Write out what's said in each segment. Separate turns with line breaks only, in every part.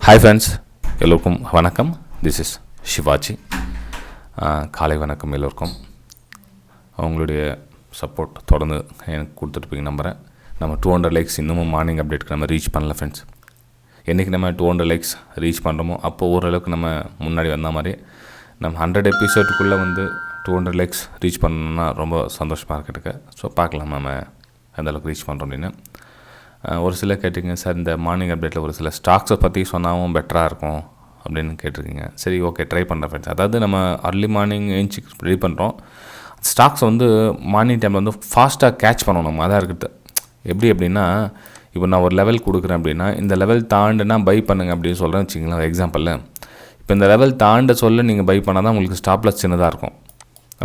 Hi friends, எல்லோருக்கும் வணக்கம். This is Sivaji. காலை வணக்கம் எல்லோருக்கும். அவங்களுடைய சப்போர்ட் தொடர்ந்து எனக்கு கொடுத்துருப்பீங்க நம்புகிறேன். நம்ம 200 லைக்ஸ் இன்னமும் மார்னிங் அப்டேட்டுக்கு நம்ம ரீச் பண்ணல ஃப்ரெண்ட்ஸ். என்றைக்கு நம்ம 200 லைக்ஸ் ரீச் பண்ணுறோமோ அப்போது ஓரளவுக்கு நம்ம முன்னாடி வந்த மாதிரி நம்ம 100 எபிசோடுக்குள்ளே 200 லைக்ஸ் ரீச் பண்ணணும்னா ரொம்ப சந்தோஷமாக இருக்கிறதுக்கு. ஸோ பார்க்கலாம் நம்ம எந்தளவுக்கு ரீச் பண்ணுறோம் அப்படின்னு. ஒரு சிலர் கேட்டிங்க, சார் இந்த மார்னிங் அப்டேட்டில் ஒரு சில ஸ்டாக்ஸை பற்றி சொன்னாலும் பெட்டராக இருக்கும் அப்படின்னு கேட்டிருக்கீங்க. சரி, ஓகே, ட்ரை பண்ணுறேன் ஃப்ரெண்ட்ஸ். அதாவது நம்ம அர்லி மார்னிங் ஏஞ்சி ரெடி பண்ணுறோம். ஸ்டாக்ஸை மார்னிங் டைமில் ஃபாஸ்ட்டாக கேட்ச் பண்ணணும். அதான் இருக்குது. எப்படின்னா இப்போ நான் ஒரு லெவல் கொடுக்குறேன் அப்படின்னா இந்த லெவல் தாண்டுனா பை பண்ணுங்க அப்படின்னு சொல்கிறேன் வச்சிங்களேன். எக்ஸாம்பிளில் இப்போ இந்த லெவல் தாண்ட சொல்ல நீங்கள் பை பண்ணால் தான் உங்களுக்கு ஸ்டாப்லஸ் சின்னதாக இருக்கும்.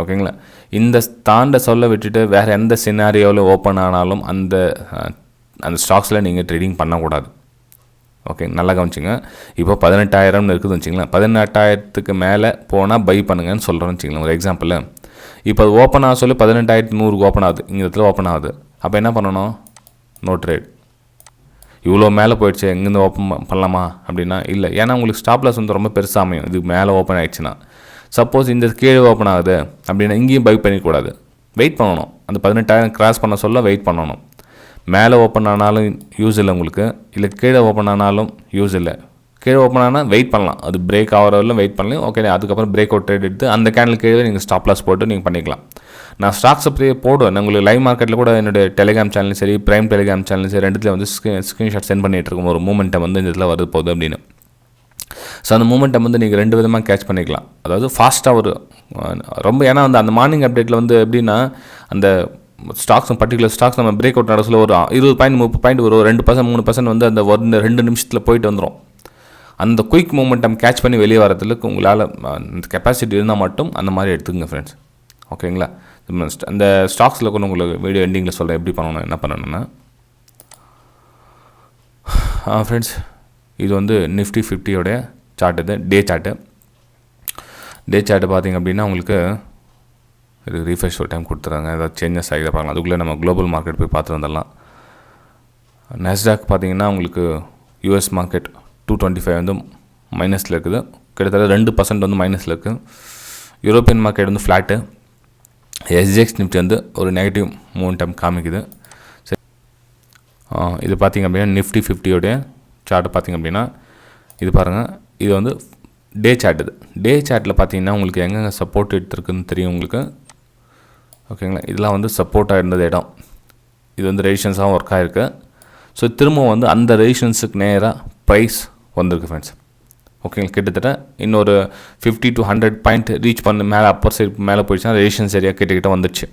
ஓகேங்களா? இந்த தாண்ட சொல்ல விட்டுட்டு வேறு எந்த சினாரியோவில் ஓப்பன் ஆனாலும் அந்த ஸ்டாக்ஸில் நீங்கள் ட்ரேடிங் பண்ணக்கூடாது. ஓகே, நல்லா கவனிச்சிங்க. இப்போ 18,000 இருக்குதுன்னு வச்சிங்களேன். 18,000க்கு மேலே போனால் பை பண்ணுங்கன்னு சொல்கிறேன்னு வச்சிங்களேன். ஒரு எக்ஸாம்பிள், இப்போ அது ஓப்பன் ஆக சொல்லி 18,100க்கு ஓப்பன் ஆகுது, இங்கே இடத்துல ஓப்பன் ஆகுது. அப்போ என்ன பண்ணணும்? No trade. இவ்வளோ மேலே போயிடுச்சு, எங்கேருந்து ஓப்பன் பண்ணலாமா அப்படின்னா இல்லை. ஏன்னா உங்களுக்கு ஸ்டாப்லஸ் ரொம்ப பெருசாக அமையும் இதுக்கு மேலே ஓப்பன் ஆகிடுச்சுன்னா. சப்போஸ் இந்த கீழே ஓப்பன் ஆகுது அப்படின்னா இங்கேயும் பை பண்ணிக்கூடாது, வெயிட் பண்ணணும். அந்த 18,000 கிராஸ் பண்ண சொல்ல வெயிட் பண்ணணும். மேலே ஓப்பன் ஆனாலும் யூஸ் இல்லை உங்களுக்கு, இல்லை கீழே ஓப்பன் ஆனாலும் யூஸ் இல்லை. கீழே ஓப்பன் ஆனால் வெயிட் பண்ணலாம், அது பிரேக் ஆகிறவரெல்லாம் வெயிட் பண்ணலாம். ஓகே, அதுக்கப்புறம் பிரேக் அவுட் ட்ரேட் எடுத்து அந்த கேண்டில் கீழே நீங்கள் ஸ்டாப் லாஸ் போட்டு நீங்கள் பண்ணிக்கலாம். நான் ஸ்டாக்ஸ் அப்படியே போடுவேன். நான் உங்களுக்கு லைவ் மார்க்கெட்டில் கூட என்னுடைய டெலிகிராம் சேனலும் சரி, பிரைம் டெலிகிராம் சேனலும் சரி, ரெண்டுத்தில் ஸ்க்ரீன்ஷாட் சென்ட் பண்ணிகிட்டு இருக்கும். ஒரு மூமெண்ட்டை இந்த இதில் வருது போகுது அப்படின்னு. ஸோ அந்த மூமெண்ட்டை நீங்கள் ரெண்டு விதமாக கேட்ச் பண்ணிக்கலாம். அதாவது ஃபாஸ்ட்டாக ரொம்ப, ஏன்னா அந்த மார்னிங் அப்டேட்டில் எப்படின்னா அந்த ஸ்டாக்ஸ் பர்டிகுலர் ஸ்டாக்ஸ் நம்ம பிரேக் அவுட் நடசில் ஒரு 20 பாயிண்ட் 30 பாயிண்ட் ஒரு 2% 3% அந்த 2 நிமிஷத்தில் போயிட்டு வந்துடும். அந்த குயிக் மூமெண்டம் கேட்ச் பண்ணி வெளியே வரதுக்கு உங்களால் அந்த கெப்பாசிட்டி இருந்தால் மட்டும் அந்த மாதிரி எடுத்துக்கங்க ஃப்ரெண்ட்ஸ். ஓகேங்களா? அந்த ஸ்டாக்ஸில் கூட உங்களுக்கு வீடியோ எண்டிங்கில் சொல்கிறேன் எப்படி பண்ணணும், என்ன பண்ணணும்னா. ஃப்ரெண்ட்ஸ், இது நிஃப்டி 50 சார்ட். இது டே சார்ட்டு. டே சார்ட்டு பார்த்திங்க அப்படின்னா உங்களுக்கு ரீஃப்ரெஷ் ஒரு டைம் கொடுத்துறாங்க. ஏதாவது சேஞ்சஸ் ஆகிட பார்க்கலாம். அதுக்குள்ளே நம்ம குளோபல் மார்க்கெட் போய் பார்த்து வந்துடலாம். நாஸ்டாக் பார்த்திங்கன்னா உங்களுக்கு யூஎஸ் மார்க்கெட் 225 மைனஸில் இருக்குது. கிட்டத்தட்ட 2% மைனஸில் இருக்குது. European market flat. SGX Nifty ஒரு நெகட்டிவ் மூமெண்டம் காமிக்குது. சரி, இது பார்த்திங்க அப்படின்னா நிஃப்டி 50 சார்ட்டு பார்த்திங்க அப்படின்னா இது பாருங்கள். இது டே சார்ட். இது டே சார்ட்டில் பார்த்தீங்கன்னா உங்களுக்கு எங்கெங்கே சப்போர்ட் எடுத்துருக்குன்னு தெரியும் உங்களுக்கு. ஓகேங்களா? இதெல்லாம் சப்போர்ட்டாக இருந்தது இடம். இது ரெசிஸ்டன்ஸாகவும் ஒர்க் ஆகிருக்கு. ஸோ திரும்பவும் அந்த ரெசிஸ்டன்ஸுக்கு நேராக ப்ரைஸ் வந்திருக்கு ஃப்ரெண்ட்ஸ். ஓகேங்களா? கிட்டத்தட்ட இன்னொரு 50 to 100 பாயிண்ட் ரீச் பண்ணி மேலே அப்பர் சைடு மேலே போயிடுச்சுன்னா ரெசிஸ்டன்ஸ் ஏரியா கிட்ட வந்துடுச்சு.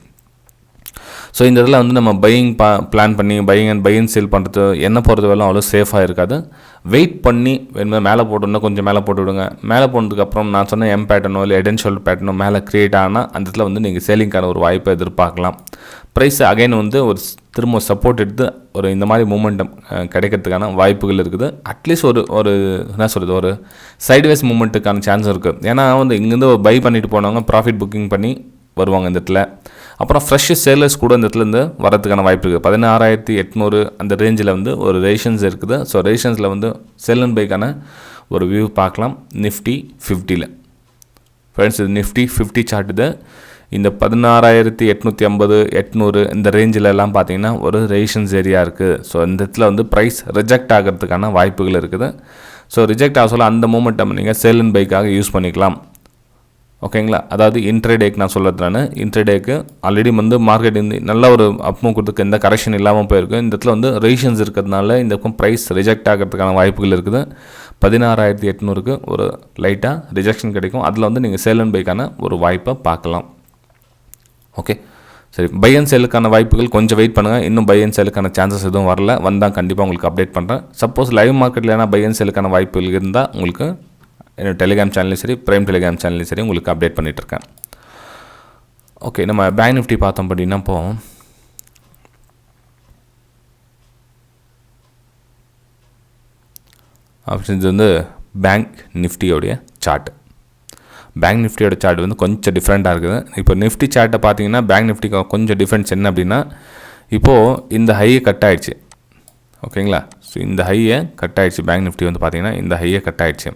ஸோ இந்த இதில் நம்ம பையிங் பிளான் பண்ணி பையிங் சேல் பண்ணுறது என்ன போகிறது வேலை அவ்வளோ சேஃபாக இருக்காது. வெயிட் பண்ணி வேணுமே மேலே போட்டோன்னா கொஞ்சம் மேலே போட்டு விடுங்க. மேலே போனதுக்கப்புறம் நான் சொன்ன எம் பேட்டர்னோ இல்லை ஹெட் அண்ட் ஷோல்டர் பேட்டர்னோ மேலே க்ரியேட் ஆனால் அந்த இடத்துல நீங்கள் சேலிங்கான ஒரு வாய்ப்பை எதிர்பார்க்கலாம். ப்ரைஸ் அகைன் ஒரு திரும்ப சப்போர்ட் எடுத்து இந்த மாதிரி மூமெண்டம் கிடைக்கிறதுக்கான வாய்ப்புகள் இருக்குது. அட்லீஸ்ட் ஒரு என்ன சொல்கிறது, ஒரு சைட்வேஸ் மூமெண்ட்டுக்கான சான்ஸ் இருக்குது. ஏன்னா இங்கேருந்து பை பண்ணிட்டு போனவங்க ப்ராஃபிட் புக்கிங் பண்ணி வருவாங்க இந்த இடத்துல. அப்புறம் ஃப்ரெஷ் சேலர்ஸ் கூட இந்த இடத்துலேருந்து வரதுக்கான வாய்ப்பு இருக்குது. 16,800 அந்த ரேஞ்சில் ஒரு ரெசிஸ்டன்ஸ் இருக்குது. ஸோ ரெசிஸ்டன்ஸில் செல் அண்ட் பைக்கான ஒரு வியூ பார்க்கலாம் நிஃப்டி 50. ஃப்ரெண்ட்ஸ், இது நிஃப்டி 50 சார்ட். இது இந்த 16,850 800 இந்த ரேஞ்சிலெல்லாம் பார்த்தீங்கன்னா ஒரு ரெசிஸ்டன்ஸ் ஏரியா இருக்குது. ஸோ இந்த இடத்துல ப்ரைஸ் ரிஜெக்ட் ஆகிறதுக்கான வாய்ப்புகள் இருக்குது. ஸோ ரிஜெக்ட் ஆக சொல்ல அந்த மூமெண்ட்டை நீங்கள் செல் அண்ட் பைக்காக யூஸ் பண்ணிக்கலாம். ஓகேங்களா? அதாவது இன்ட்ரேடேக்கு நான் சொல்கிறது, நான் இன்ட்ரேடேக்கு ஆல்ரெடி மார்க்கெட் நல்ல ஒரு அப்மூவ் கொடுத்துருக்கு, எந்த கரெக்ஷன் இல்லாமல் போயிருக்கு. இந்த இடத்துல ரெசிஸ்டன்ஸ் இருக்கிறதுனால இந்த ப்ரைஸ் ரிஜெக்ட் ஆகிறதுக்கான வாய்ப்புகள் இருக்குது. 16,800க்கு ஒரு லைட்டாக ரிஜெக்ஷன் கிடைக்கும். அதில் நீங்கள் சேல் அண்ட் பைக்கான ஒரு வாய்ப்பை பார்க்கலாம். ஓகே, சரி. பை அண்ட் சேலுக்கான வாய்ப்புகள் கொஞ்சம் வெயிட் பண்ணுங்கள். இன்னும் பை அண்ட் சேலுக்கான சான்சஸ் எதுவும் வரல. வந்தால் கண்டிப்பாக உங்களுக்கு அப்டேட் பண்ணுறேன். சப்போஸ் லைவ் மார்க்கெட்டில் ஏன்னா பை அண்ட் சேலுக்கான வாய்ப்புகள் இருந்தால் உங்களுக்கு என்னோட டெலிகிராம் சேனல்லையும் சரி, பிரைம் டெலிகிராம் சேனல்லையும் சரி உங்களுக்கு அப்டேட் பண்ணிகிட்ருக்கேன். ஓகே, நம்ம பேங்க் நிஃப்டி பார்த்தோம் அப்படின்னா இப்போது இது பேங்க் நிஃப்டியோடைய சார்ட். பேங்க் நிஃப்டியோட சார்ட் கொஞ்சம் டிஃப்ரெண்ட்டாக இருக்குது. இப்போ நிஃப்டி சார்ட்டை பார்த்தீங்கன்னா பேங்க் நிஃப்டிக்கு கொஞ்சம் டிஃப்ரென்ஸ் என்ன அப்படின்னா, இப்போது இந்த ஹையை கட் ஆகிடுச்சு. ஓகேங்களா. ஸோ இந்த ஹையை கட் ஆகிடுச்சு. பேங்க் நிஃப்டி வந்து பார்த்திங்கன்னா இந்த ஹையை கட் ஆகிடுச்சு.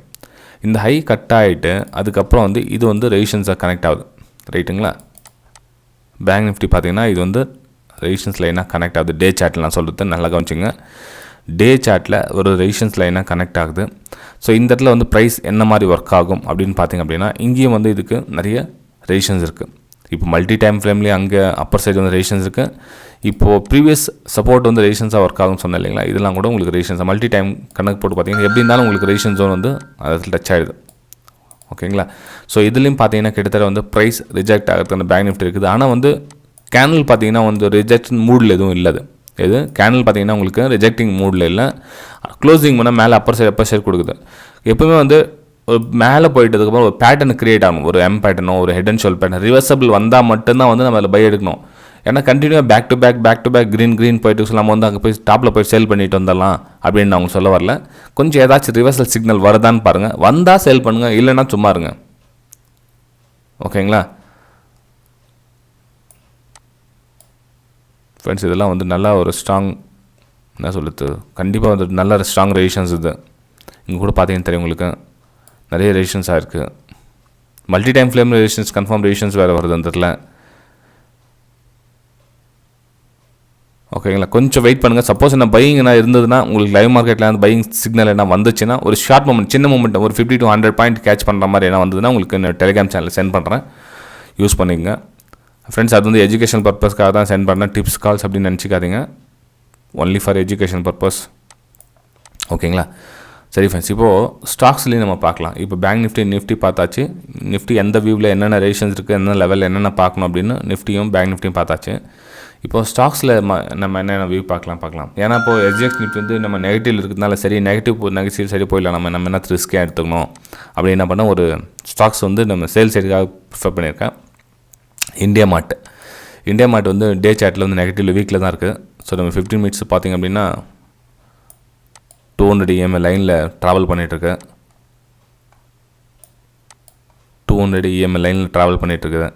இந்த ஹை கட் ஆகிட்டு அதுக்கப்புறம் வந்து இது வந்து ரெசிஸ்டன்ஸாக கனெக்ட் ஆகுது, ரைட்டுங்களா. பேங்க் நிஃப்டி பார்த்திங்கன்னா இது வந்து ரெசிஸ்டன்ஸ் லைனாக கனெக்ட் ஆகுது. டே சார்ட்டில் நான் சொல்கிறது நல்லா கவனிச்சுங்க. டே சார்ட்டில் ஒரு ரெசிஸ்டன்ஸ் லைனாக கனெக்ட் ஆகுது. ஸோ இந்த இடத்துல வந்து ப்ரைஸ் என்ன மாதிரி ஒர்க் ஆகும் அப்படின்னு பார்த்திங்க அப்படின்னா, இங்கேயும் வந்து இதுக்கு நிறைய ரெசிஸ்டன்ஸ் இருக்குது. இப்போ மல்டி டைம் ஃப்ரேம்லேயே அங்கே அப்பர் சைடு வந்து ரெசிஸ்டன்ஸ் இருக்குது. இப்போது ப்ரீவியஸ் சப்போர்ட் வந்து ரெசிஸ்டன்ஸாக ஒர்க் ஆகும்னு சொன்னேன் இல்லைங்களா. இதெல்லாம் கூட உங்களுக்கு ரெசிஸ்டன்ஸ் மல்டி டைம் கணக்கு போட்டு பார்த்தீங்கன்னா எப்படி இருந்தாலும் உங்களுக்கு ரெசிஸ்டன்ஸ் ஜோன் வந்து அதில் டச் ஆகிடுது. ஓகேங்களா. ஸோ இதுலேயும் பார்த்தீங்கன்னா கிட்டத்தட்ட வந்து ப்ரைஸ் ரிஜெக்ட் ஆகிறதுக்கு அந்த பேங்க் நிஃப்டி இருக்குது. ஆனால் வந்து கேனல் பார்த்தீங்கன்னா வந்து ரிஜெக்ஷன் மூடில் எதுவும் இல்லை. எது கேனல் பார்த்தீங்கன்னா உங்களுக்கு ரிஜெக்டிங் மூடில் இல்லை. க்ளோசிங் பண்ணால் மேலே அப்பர் சைடு கொடுக்குது. எப்பவுமே வந்து ஒரு மேலே போயிட்டதுக்கப்புறம் ஒரு பேட்டர்ன் கிரியேட் ஆகணும். ஒரு எம் பேட்டர்னோ ஒரு head and shoulder pattern reversible வந்தால் மட்டும்தான் வந்து நம்ம அதில் பை எடுக்கணும். ஏன்னா கண்டினியூவாக பேக் டு பேக் க்ரீன் போயிட்டு நம்ம வந்து அங்கே போய் டாப்பில் போய் சேல் பண்ணிட்டு வந்துடலாம் அப்படின்னு நான் அவங்க சொல்ல வரல. கொஞ்சம் ஏதாச்சும் ரிவர்சல் சிக்னல் வருதான்னு பாருங்கள். வந்தால் சேல் பண்ணுங்கள், இல்லைன்னா சும்மா இருங்க. ஓகேங்களா ஃப்ரெண்ட்ஸ். இதெல்லாம் வந்து நல்லா ஒரு ஸ்ட்ராங் என்ன சொல்லுது, கண்டிப்பாக வந்து நல்ல ஸ்ட்ராங் ரெசிஸ்டன்ஸ். இது இங்கே கூட பார்த்தீங்கன்னு தெரியும் உங்களுக்கு நிறைய ரெசிஸ்டன்ஸாக இருக்குது. Multi time flame resistance confirm resistance வேறு வருது அந்த இடத்துல. ஓகேங்களா. கொஞ்சம் வெயிட் பண்ணுங்கள். சப்போஸ் என்ன பையிங் என்ன இருந்ததுன்னா உங்களுக்கு லைவ் மார்க்கெட்டில் வந்து பையிங் சிக்னல் என்ன வந்துச்சுன்னா ஒரு ஷார்ட் மூமெண்ட் சின்ன மூமெண்ட் ஒரு 50 to 100 பாயிண்ட் கேட்ச் பண்ணுற மாதிரி என்ன வந்ததுன்னா உங்களுக்கு நான் டெலிகிராம் சேனலில் சென்ட் பண்ணுறேன், யூஸ் பண்ணிக்கங்க ஃப்ரெண்ட்ஸ். அது வந்து எஜுகேஷன் பர்பஸ்க்காக தான் சென்ட் பண்ணேன். டிப்ஸ் கால்ஸ் அப்படின்னு நினச்சிக்காதீங்க. Only for education purpose. ஓகேங்களா. சரி ஃப்ரெண்ட்ஸ், இப்போது ஸ்டாக்ஸ்லேயும் நம்ம பார்க்கலாம். இப்போ பேங்க் நிஃப்டி பார்த்தாச்சு. நிஃப்டி எந்த வியூவில் என்னென்ன ரெசிஸ்டன்ஸ் இருக்குது, என்ன லெவலில் என்னென்ன பார்க்கணும் அப்படின்னு நிஃப்டியும் பேங்க் நிஃப்டியும் பார்த்தாச்சு. இப்போது ஸ்டாக்ஸில் நம்ம என்னென்ன வியூ பார்க்கலாம். ஏன்னா இப்போது எஸ்ஜிஎக்ஸ் நிஃப்டி வந்து நம்ம நெகட்டிவ் இருக்கிறதுனால சரி நெகட்டிவ் சரி போயிடலாம். நம்ம என்ன ரிஸ்க்கே எடுத்துக்கணும் அப்படி என்ன பண்ணால் ஒரு ஸ்டாக்ஸ் வந்து நம்ம சேல் சைடுக்காக ப்ரிஃபர் பண்ணியிருக்கேன். இந்தியா மார்ட் வந்து டே சார்ட்டில் வந்து நெகட்டிவ் வீக்கில் தான் இருக்குது. ஸோ நம்ம 15 மினிட்ஸ் பார்த்திங்க அப்படின்னா 200 EMA லைனில் ட்ராவல் பண்ணிகிட்ருக்கு. 200 EMA லைனில் ட்ராவல் பண்ணிகிட்ருக்குது.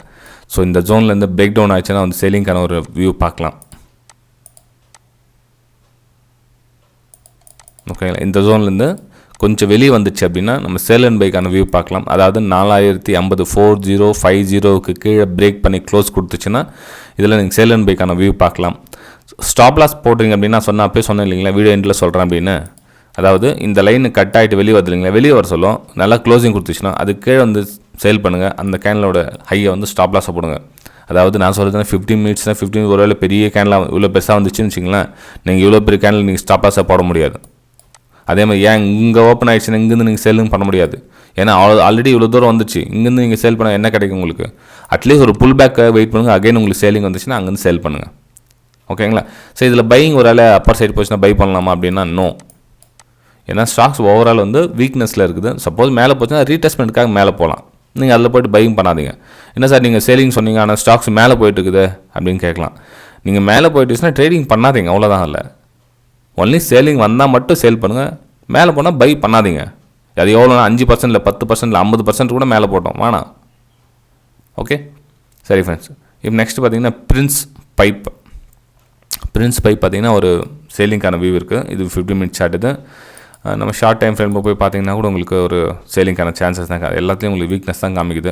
ஸோ இந்த ஜோன்லேருந்து பிரேக் டவுன் ஆச்சுன்னா வந்து சேலிங்கான ஒரு வியூ பார்க்கலாம். ஓகேங்களா. இந்த ஜோன்லேருந்து கொஞ்சம் வெளியே வந்துச்சு அப்படின்னா நம்ம சேல் அண்ட் பைக்கான வியூ பார்க்கலாம். அதாவது 4050 4050க்கு கீழே பிரேக் பண்ணி க்ளோஸ் கொடுத்துச்சுன்னா இதில் நீங்கள் சேல் அண்ட் பைக்கான வியூ பார்க்கலாம். ஸ்டாப் லாஸ் போடுறீங்க அப்படின்னா அப்பயே சொன்னேன் இல்லைங்களா, வீடியோ எண்டில் சொல்கிறேன் அப்படின்னு. அதாவது இந்த லைனு கட் ஆகிட்டு வெளியே வருது இல்லைங்களா, வெளியே வர சொல்லும் நல்லா க்ளோசிங் கொடுத்துச்சுன்னா அது கீழே வந்து சேல் பண்ணுங்கள். அந்த கேனலோட ஹையை வந்து ஸ்டாப் லாஸை போடுங்க. அதாவது நான் சொல்கிறதுனா 15 மினிட்ஸ்னா 15 ஒருவேளை பெரிய கேனலாக இவ்வளோ பெருசாக வந்துச்சுன்னு வச்சிங்களேன், நீங்கள் இவ்வளோ பெரிய கேனில் நீங்கள் ஸ்டாப் லாஸை போட முடியாது. அதே மாதிரி ஏன் இங்கே ஓப்பன் ஆகிடுச்சுன்னா இங்கேருந்து நீங்கள் சேலும் பண்ண முடியாது. ஏன்னா ஆல்ரெடி இவ்வளோ தூரம் வந்துச்சு, இங்கேருந்து நீங்கள் சேல் பண்ண என்ன கிடைக்கும் உங்களுக்கு? அட்லீஸ்ட் ஒரு புல் பேக்கை வெயிட் பண்ணுங்கள். அகைன் உங்களுக்கு சேலிங் வந்துச்சுன்னா அங்கேருந்து சேல் பண்ணுங்கள். ஓகேங்களா. ஸோ இதில் பையிங் ஒரு வேளை அப்பர் சைடு போச்சுன்னா பை பண்ணலாமா அப்படின்னா நோ. ஏன்னா ஸ்டாக்ஸ் ஓவரால் வந்து வீக்னஸில் இருக்குது. சப்போஸ் மேலே போச்சுன்னா ரீடெஸ்ட்மெண்ட்டுக்காக மேலே போகலாம். நீங்கள் அதில் போய்ட்டு பையிங் பண்ணாதீங்க. என்ன சார் நீங்கள் சேலிங் சொன்னீங்க ஆனால் ஸ்டாக்ஸ் மேலே போயிட்டு இருக்குது அப்படின்னு கேட்கலாம். நீங்கள் மேலே போயிட்டுச்சுன்னா ட்ரேடிங் பண்ணாதீங்க, அவ்வளோதான். இல்லை ஒன்லி சேலிங் வந்தால் மட்டும் சேல் பண்ணுங்கள். மேலே போனால் பை பண்ணாதீங்க. அது எவ்வளோனா 5% இல்லை 10% இல்லை 50% கூட மேலே போட்டோம் வேணாம். ஓகே சரி ஃப்ரெண்ட்ஸ். இப்போ நெக்ஸ்ட் பார்த்தீங்கன்னா பிரின்ஸ் பைப் பார்த்தீங்கன்னா ஒரு சேலிங்கான வியூ இருக்குது. இது 15 மினிட்ஸ் சார்ட். இது நம்ம ஷார்ட் டைம் ஃப்ரேமில் போய் பார்த்தீங்கன்னா கூட உங்களுக்கு ஒரு சேலிங்கான சான்சஸ் தான். எல்லாத்துலேயும் உங்களுக்கு வீக்னஸ் தான் காமிக்குது.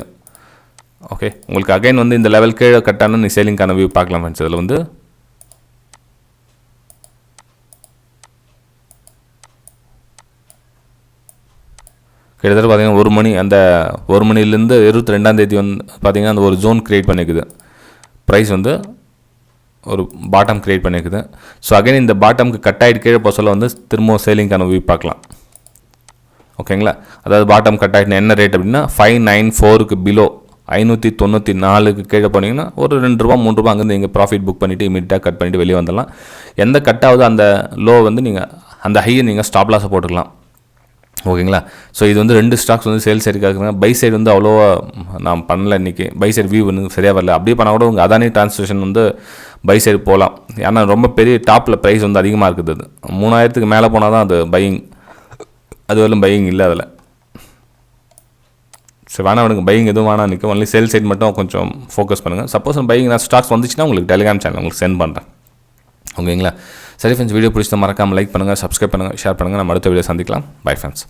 ஓகே உங்களுக்கு அகைன் வந்து இந்த லெவல் கீழே கட்டான நீ சேலிங்கான வியூ பார்க்கலாம் ஃப்ரெண்ட்ஸ். அதில் வந்து கிட்டத்தட்ட பார்த்தீங்கன்னா 1 மணி அந்த 1 மணிலேருந்து 22ஆம் தேதி வந்து பார்த்தீங்கன்னா அந்த ஒரு ஜோன் க்ரியேட் பண்ணிக்குது. ப்ரைஸ் வந்து ஒரு பாட்டம் க்ரியேட் பண்ணியிருக்குது. ஸோ அகைன் இந்த பாட்டமுக்கு கட் ஆகிட்டு கீழே போக சொல்ல வந்து திரும்பவும் சேலிங்கான வியூ பார்க்கலாம். ஓகேங்களா. அதாவது பாட்டம் கட் ஆகிட்டு என்ன ரேட் அப்படின்னா 594க்கு பிலோ 594க்கு கீழே போனீங்கன்னா ஒரு 2 ரூபா 3 ரூபா அங்கேருந்து நீங்கள் ப்ராஃபிட் புக் பண்ணிவிட்டு இமீடியட்டாக கட் பண்ணிவிட்டு வெளியே வந்துடலாம். எந்த கட் ஆகுதோ அந்த லோ வந்து நீங்கள் அந்த ஹையை நீங்கள் ஸ்டாப் லாஸை போட்டுக்கலாம். ஓகேங்களா. ஸோ இது வந்து 2 ஸ்டாக்ஸ் வந்து சேல் சைடுக்காக இருக்குங்க. பை சைடு வந்து அவ்வளோவா நான் பண்ணல இன்றைக்கி. பை சைடு வியூ வந்து சரியாக வரல. அப்படியே பண்ணால் கூட உங்கள் அதானி டிரான்ஸ்லேஷன் வந்து பை சைடு போகலாம். ஏன்னா ரொம்ப பெரிய டாப்பில் ப்ரைஸ் வந்து அதிகமாக இருக்குது. அது 3000க்கு மேலே போனால் தான் அது பையிங். அது வரலும் பையிங் இல்லை அதில். சரி வேணா விடுங்க, பையிங் எதுவும் வேணாம் நிற்கும். ஒன்லி சேல் சைடு மட்டும் கொஞ்சம் ஃபோக்கஸ் பண்ணுங்கள். சப்போஸ் பையிங் நான் ஸ்டாக்ஸ் வந்துச்சுன்னா உங்களுக்கு டெலிகிராம் சேனல் உங்களுக்கு சென்ட் பண்ணுறேன். ஓகேங்களா. சரி ஃப்ரெண்ட்ஸ், வீடியோ பிடிச்சதை மறக்காமல் லைக் பண்ணுங்கள், சப்ஸ்கிரைப் பண்ணுங்கள், ஷேர் பண்ணுங்கள். நம்ம அடுத்த வீடியோ சந்திக்கலாம். Bye friends.